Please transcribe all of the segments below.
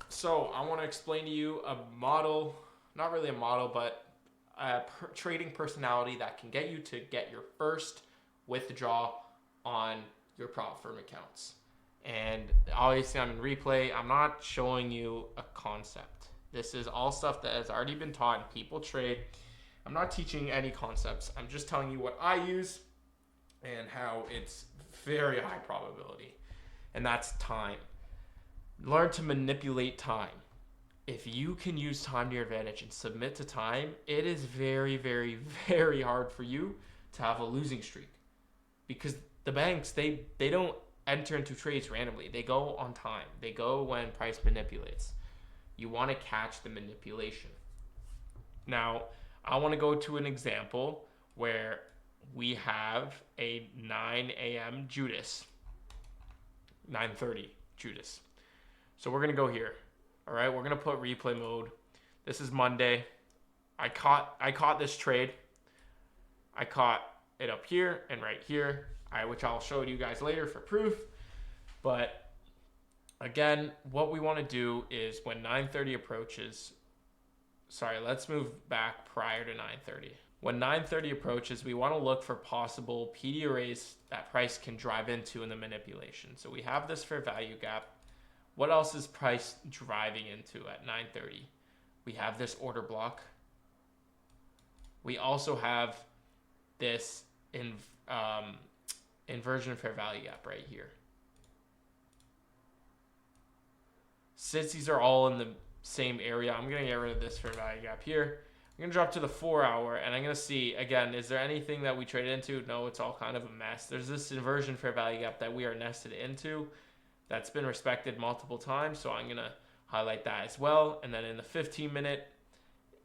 So I want to explain to you a model, not really a model, but a trading personality that can get you to get your first withdraw on your prop firm accounts. And obviously, I'm in replay. I'm not showing you a concept. This is all stuff that has already been taught and people trade. I'm not teaching any concepts. I'm just telling you what I use and how it's very high probability. And that's time. Learn to manipulate time. If you can use time to your advantage and submit to time, it is very, very, very hard for you to have a losing streak because the banks they don't enter into trades randomly. They go on time. They go when price manipulates. You want to catch the manipulation. Now, I want to go to an example where we have a 9 a.m. Judas, 9:30 Judas. So we're gonna go here. All right, we're gonna put replay mode. This is Monday. I caught this trade. I caught it up here and right here, which I'll show you guys later for proof. But again, what we want to do is when 9:30 approaches. Sorry, let's move back prior to 9:30. When 9:30 approaches, we want to look for possible PD arrays that price can drive into in the manipulation. So we have this fair value gap. What else is price driving into at 9:30? We have this order block. We also have this inversion fair value gap right here. Since these are all in the same area, I'm going to get rid of this fair value gap here. I'm going to drop to the 4 hour and I'm going to see, again, is there anything that we traded into? No, it's all kind of a mess. There's this inversion fair value gap that we are nested into that's been respected multiple times. So I'm going to highlight that as well. And then in the 15-minute,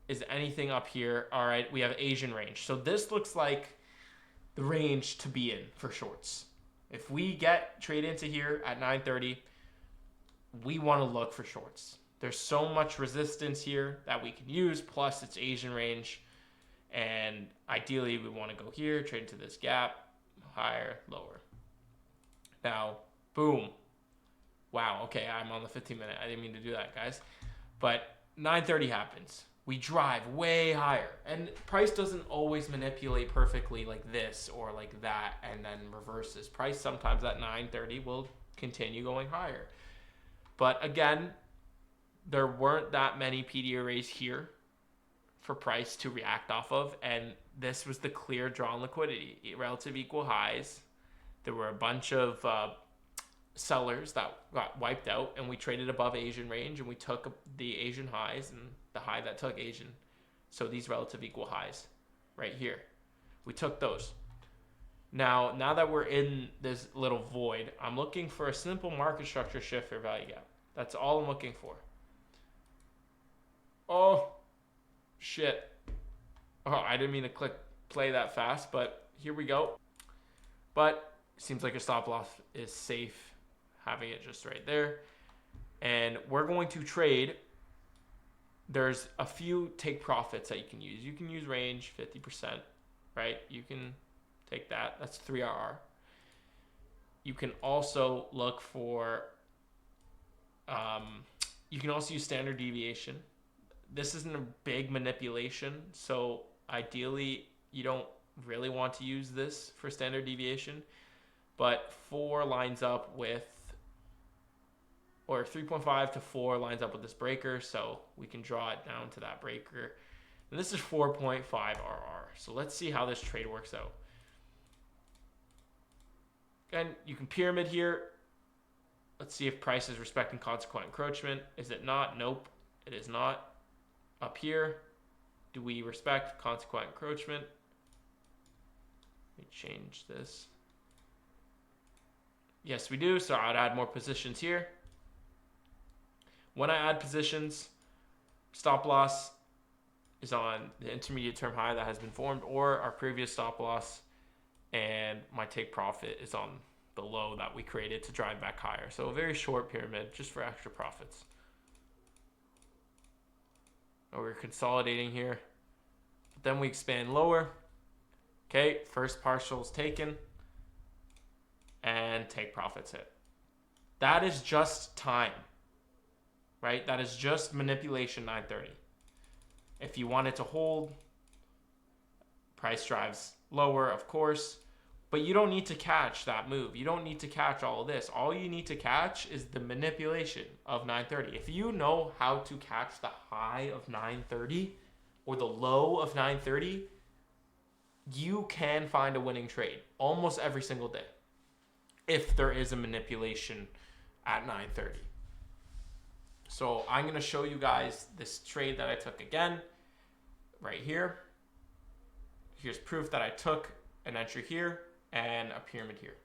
is anything up here? All right, we have Asian range. So this looks like the range to be in for shorts. If we get trade into here at 9:30, we want to look for shorts. There's so much resistance here that we can use, plus it's Asian range. And ideally, we want to go here, trade into this gap, higher, lower. Now, boom. Wow, okay, I'm on the 15-minute. I didn't mean to do that, guys. But 9:30 happens. We drive way higher. And price doesn't always manipulate perfectly like this or like that and then reverses. Price sometimes at 9:30 will continue going higher. But again, there weren't that many PD arrays here for price to react off of. And this was the clear draw on liquidity. Relative equal highs. There were a bunch of sellers that got wiped out, and we traded above Asian range, and we took the Asian highs and the high that took Asian. So these relative equal highs right here, we took those. Now that we're in this little void, I'm looking for a simple market structure shift for value gap. That's all I'm looking for. Oh, shit. Oh, I didn't mean to click play that fast, but here we go. But seems like a stop loss is safe having it just right there. And we're going to trade. There's a few take profits that you can use. You can use range 50%, right? You can take that. That's 3RR. You can also look for, you can also use standard deviation. This isn't a big manipulation, so ideally you don't really want to use this for standard deviation. But 4 lines up with, or 3.5 to 4 lines up with this breaker, so we can draw it down to that breaker. And this is 4.5 RR. So let's see how this trade works out. Again, you can pyramid here. Let's see if price is respecting consequent encroachment. Is it not? Nope, it is not. Up here, do we respect consequent encroachment? Let me change this. Yes, we do. So I'd add more positions here. When I add positions, stop loss is on the intermediate term high that has been formed, or our previous stop loss, and my take profit is on the low that we created to drive back higher. So a very short pyramid just for extra profits. We're consolidating here. Then we expand lower. Okay, first partial is taken. And take profits hit. That is just time. right? That is just manipulation 930. If you want it to hold, price drives lower, of course, but you don't need to catch that move. You don't need to catch all of this. All you need to catch is the manipulation of 930. If you know how to catch the high of 930 or the low of 930, you can find a winning trade almost every single day if there is a manipulation at 930. So I'm going to show you guys this trade that I took again right here. Here's proof that I took an entry here and a pyramid here.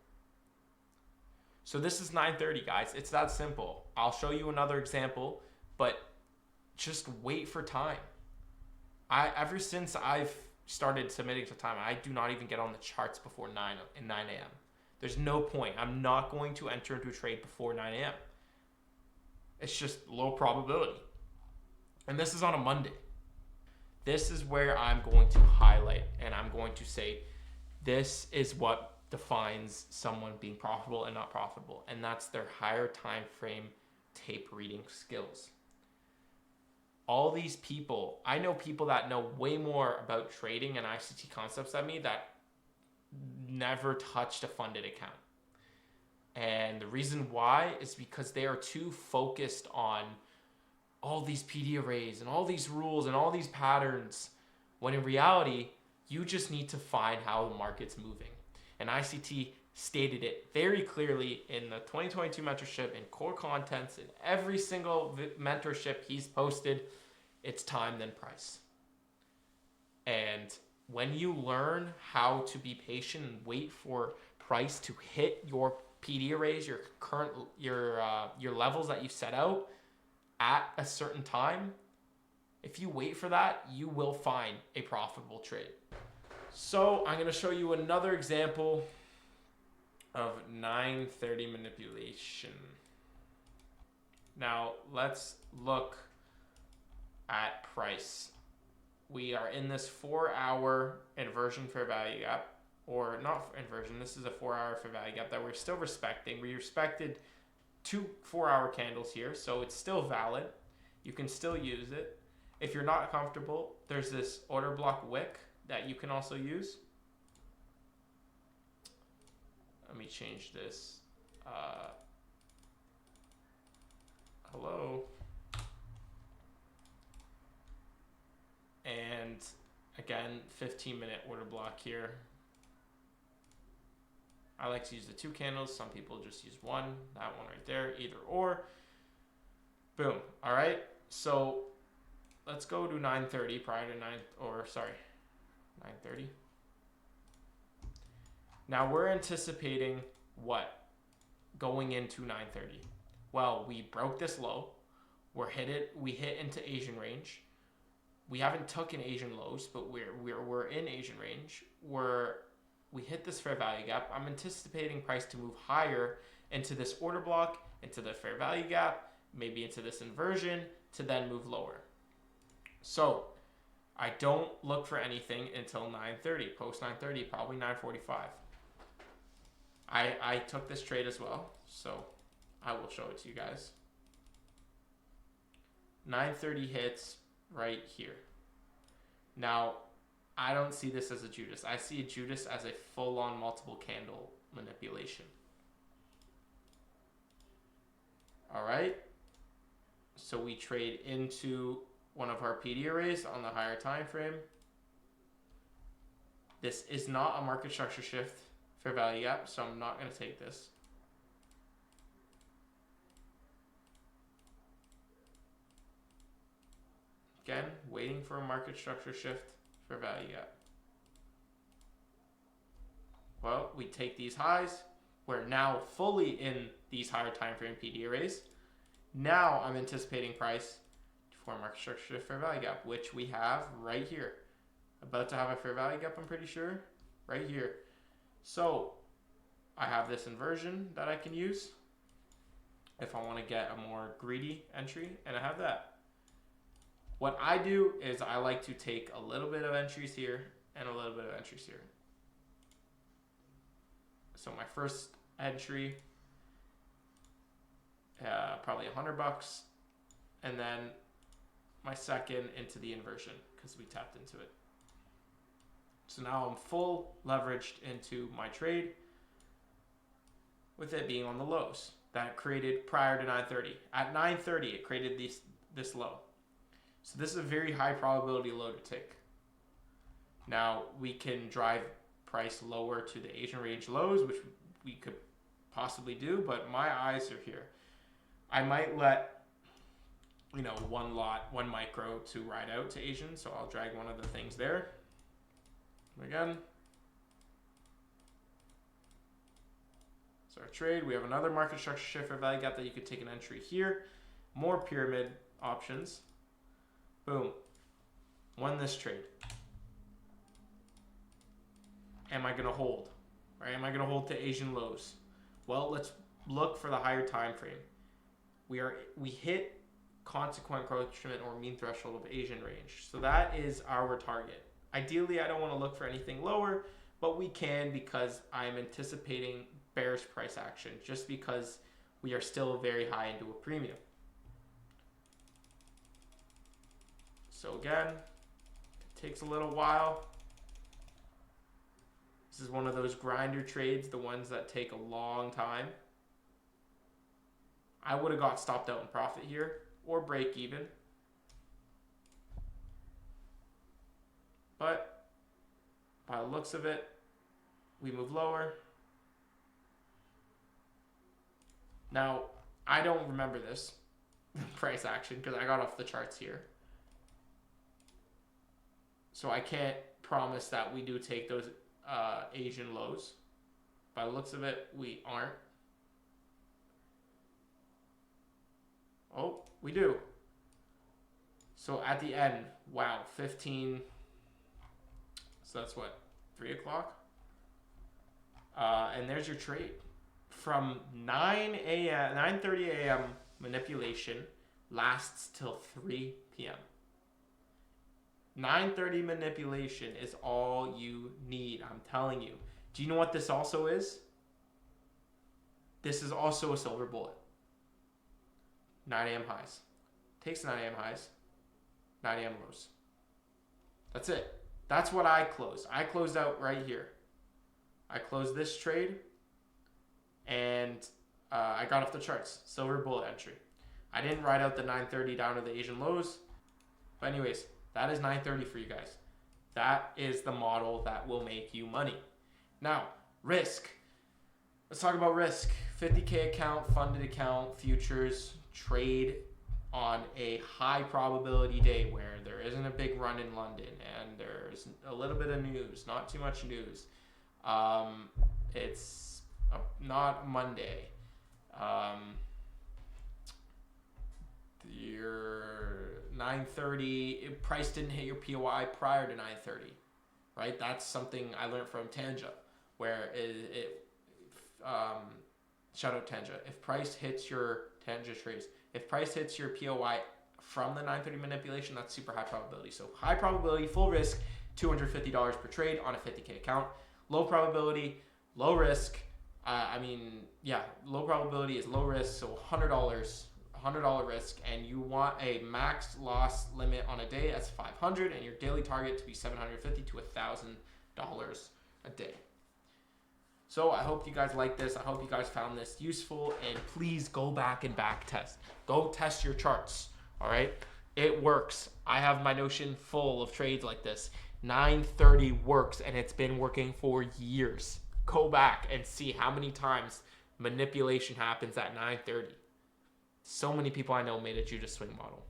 So this is 930, guys. It's that simple. I'll show you another example, but just wait for time. Ever since I've started submitting to time, I do not even get on the charts before 9 a.m. There's no point. I'm not going to enter into a trade before 9 a.m. It's just low probability. And this is on a Monday. This is where I'm going to highlight and I'm going to say, this is what defines someone being profitable and not profitable. And that's their higher time frame tape reading skills. All these people, I know people that know way more about trading and ICT concepts than me that never touched a funded account. And the reason why is because they are too focused on all these PD arrays and all these rules and all these patterns, when in reality, you just need to find how the market's moving. And ICT stated it very clearly in the 2022 mentorship, in core contents, in every single mentorship he's posted. It's time then price. And when you learn how to be patient and wait for price to hit your PD arrays, your current your levels that you set out at a certain time, if you wait for that, you will find a profitable trade. So I'm going to show you another example of 930 manipulation. Now let's look at price. We are in this 4-hour inversion fair value gap, or not inversion, this is a 4-hour fair value gap that we're still respecting. We respected 2 4-hour candles here, so it's still valid. You can still use it. If you're not comfortable, there's this order block wick that you can also use. Let me change this. Hello. And again, 15-minute order block here. I like to use the 2 candles. Some people just use one. That one right there, either or. Boom. All right. So let's go to 9:30 prior to 9:30. Now we're anticipating what going into 9:30? Well, we broke this low. We hit into Asian range. We haven't taken Asian lows, but we're in Asian range. We hit this fair value gap. I'm anticipating price to move higher into this order block, into the fair value gap, maybe into this inversion, to then move lower. So I don't look for anything until 9:30, post 9:30, probably 9:45. I took this trade as well, so I will show it to you guys. 9:30 hits right here. Now, I don't see this as a Judas. I see a Judas as a full-on multiple candle manipulation. All right. So we trade into one of our PD arrays on the higher time frame. This is not a market structure shift fair value gap, so I'm not going to take this. Again, waiting for a market structure shift fair value gap. Well, we take these highs. We're now fully in these higher time frame PD arrays. Now I'm anticipating price for a market structure shift fair value gap, which we have right here. About to have a fair value gap, I'm pretty sure, right here. So I have this inversion that I can use if I want to get a more greedy entry, and I have that. What I do is I like to take a little bit of entries here and a little bit of entries here. So my first entry, probably $100. and then my second into the inversion because we tapped into it. So now I'm full leveraged into my trade with it being on the lows that created prior to 9:30. At 9:30, it created this low. So this is a very high probability low to take. Now we can drive price lower to the Asian range lows, which we could possibly do, but my eyes are here. I might let, one micro to ride out to Asian, so I'll drag one of the things there. Again, so our trade, we have another market structure shift for value gap that you could take an entry here. More pyramid options. Boom. Won this trade. Am I going to hold? Right? Am I going to hold to Asian lows? Well, let's look for the higher time frame. We hit consequent encroachment or mean threshold of Asian range. So that is our target. Ideally, I don't want to look for anything lower, but we can because I'm anticipating bearish price action just because we are still very high into a premium. So again, it takes a little while. This is one of those grinder trades, the ones that take a long time. I would have got stopped out in profit here or break even. But by the looks of it, we move lower. Now, I don't remember this price action because I got off the charts here. So I can't promise that we do take those Asian lows. By the looks of it, we aren't. Oh, we do. So at the end, wow, 15. So that's what, 3 o'clock? And there's your trade. From 9:30 a.m. manipulation lasts till 3 p.m. 9:30 manipulation is all you need, I'm telling you. Do you know what this also is? This is also a silver bullet. 9 a.m. highs. Takes 9 a.m. highs, 9 a.m. lows. That's it. That's what I closed. I closed out right here. I closed this trade, and I got off the charts. Silver bullet entry. I didn't ride out the 9:30 down to the Asian lows. But anyways, that is 9:30 for you guys. That is the model that will make you money. Now, risk. Let's talk about risk. 50K account, funded account, futures, trade on a high probability day where there isn't a big run in London and there's a little bit of news, not too much news. It's not Monday. Your 9:30 price didn't hit your POI prior to 9:30, right? That's something I learned from Tanja, where shout out Tanja. If price hits your Tanja trades, if price hits your POI from the 9:30 manipulation, that's super high probability. So high probability, full risk, $250 per trade on a 50K account. Low probability, low risk. Low probability is low risk, so $100 risk, and you want a max loss limit on a day as $500, and your daily target to be $750 to $1,000 a day. So I hope you guys like this. I hope you guys found this useful, and please go back and back test. Go test your charts, all right? It works. I have my Notion full of trades like this. 9:30 works, and it's been working for years. Go back and see how many times manipulation happens at 9:30. So many people I know made a Judas swing model.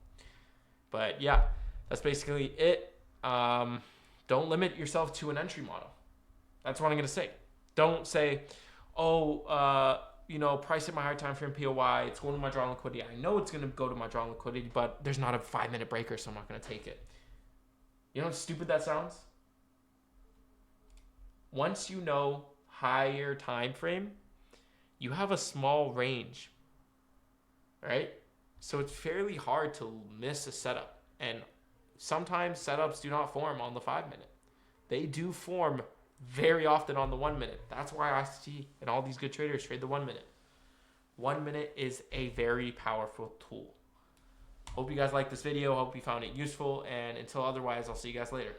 But yeah, that's basically it. Don't limit yourself to an entry model. That's what I'm going to say. Don't say, price at my higher time frame POI, it's going to my draw liquidity. I know it's going to go to my draw liquidity, but there's not a 5-minute breaker, so I'm not going to take it. You know how stupid that sounds? Once you know higher time frame, you have a small range, right? So it's fairly hard to miss a setup. And sometimes setups do not form on the 5-minute. They do form very often on the 1 minute. That's why I see and all these good traders trade the 1 minute. 1 minute is a very powerful tool. Hope you guys liked this video. Hope you found it useful. And until otherwise, I'll see you guys later.